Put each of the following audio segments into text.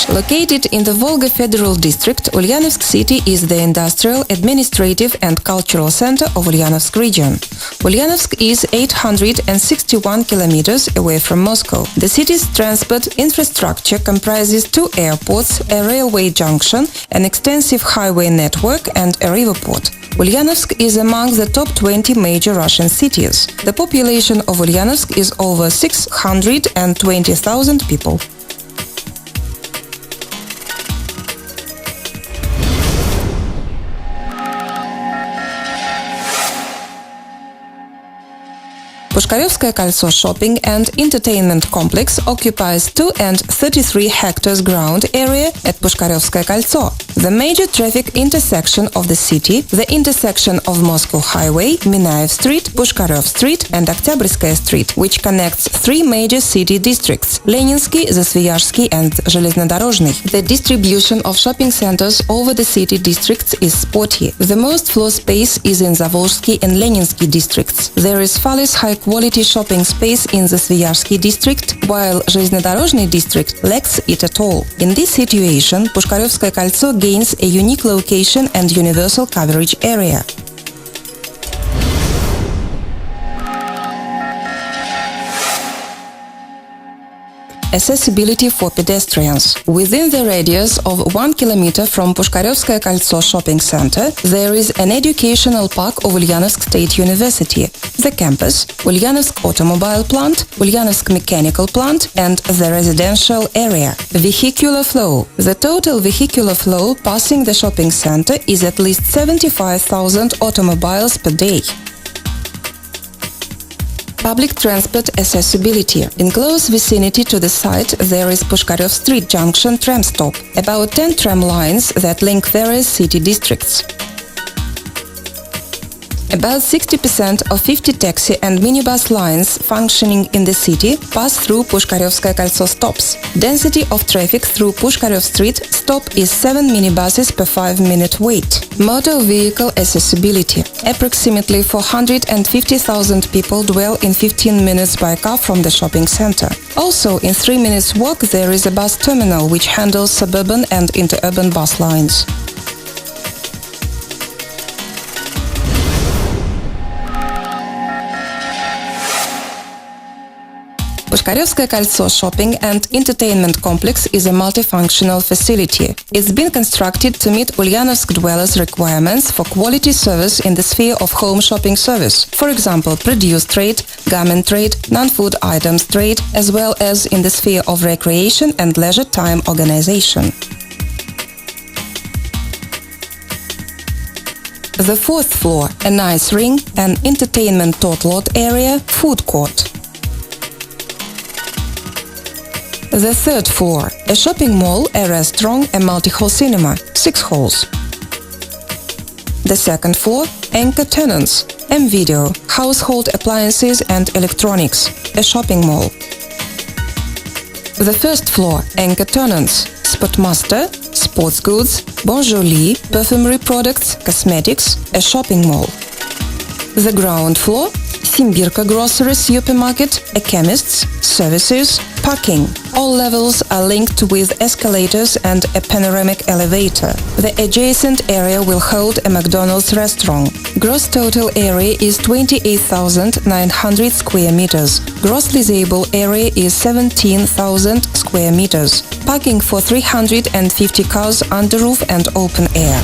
Located in the Volga Federal District, Ulyanovsk city is the industrial, administrative and cultural center of Ulyanovsk region. Ulyanovsk is 861 kilometers away from Moscow. The city's transport infrastructure comprises 2 airports, a railway junction, an extensive highway network and a river port. Ulyanovsk is among the top 20 major Russian cities. The population of Ulyanovsk is over 620,000 people. Pushkarevskoye Koltso shopping and entertainment complex occupies 2 and 33 hectares ground area at Pushkarevskoye Koltso, the major traffic intersection of the city, the intersection of Moscow Highway, Minaev Street, Pushkarev Street and Oktyabrskaya Street, which connects 3 major city districts – Leninsky, Zasviyarzhsky and Zheleznodorozhny. The distribution of shopping centers over the city districts is spotty. The most floor space is in Zavolzhsky and Leninsky districts. There is far less high-quality shopping space in the Zasviyarzhsky district, while Zheleznodorozhny district lacks it at all. In this situation, Pushkarevskoye Koltso gains a unique location and universal coverage area. Accessibility for pedestrians. Within the radius of 1 kilometer from Pushkarevskoye Koltso shopping center, there is an educational park of Ulyanovsk State University, the campus, Ulyanovsk Automobile Plant, Ulyanovsk Mechanical Plant and the residential area. Vehicular flow. The total vehicular flow passing the shopping center is at least 75,000 automobiles per day. Public transport accessibility. In close vicinity to the site there is Pushkarev Street Junction tram stop, about 10 tram lines that link various city districts. About 60% of 50 taxi and minibus lines functioning in the city pass through Pushkarevskoye Koltso stops. Density of traffic through Pushkarev Street stop is 7 minibuses per 5-minute wait. Motor vehicle accessibility. Approximately 450,000 people dwell in 15 minutes by car from the shopping center. Also, in 3 minutes walk there is a bus terminal which handles suburban and interurban bus lines. Pushkarevskoye Koltso shopping and entertainment complex is a multifunctional facility. It's been constructed to meet Ulyanovsk dwellers' requirements for quality service in the sphere of home shopping service, for example, produce trade, garment trade, non-food items trade, as well as in the sphere of recreation and leisure time organization. The 4th floor, an ice ring, an entertainment tot lot area, food court. The 3rd floor, a shopping mall, a restaurant, a multi-hall cinema, 6 halls. The 2nd floor, anchor tenants, M-Video, household appliances and electronics, a shopping mall. The 1st floor, anchor tenants, Spotmaster, sports goods, Bonjourly, perfumery products, cosmetics, a shopping mall. The ground floor, Simbirka grocery supermarket, a chemist's, services, parking. All levels are linked with escalators and a panoramic elevator. The adjacent area will hold a McDonald's restaurant. Gross total area is 28,900 square meters. Gross leasable area is 17,000 square meters. Parking for 350 cars under roof and open air.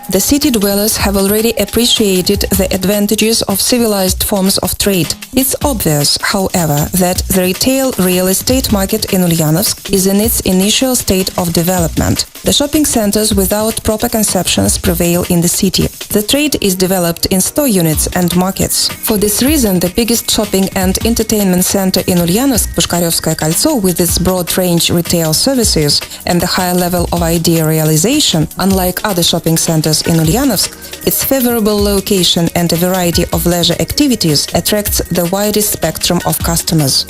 The city dwellers have already appreciated the advantages of civilized forms of trade. It's obvious, however, that the retail real estate market in Ulyanovsk is in its initial state of development. The shopping centers without proper conceptions prevail in the city. The trade is developed in store units and markets. For this reason, the biggest shopping and entertainment center in Ulyanovsk, Pushkarevskoye Koltso, with its broad-range retail services and the high level of idea realization, unlike other shopping centers in Ulyanovsk, its favorable location and a variety of leisure activities attracts the widest spectrum of customers.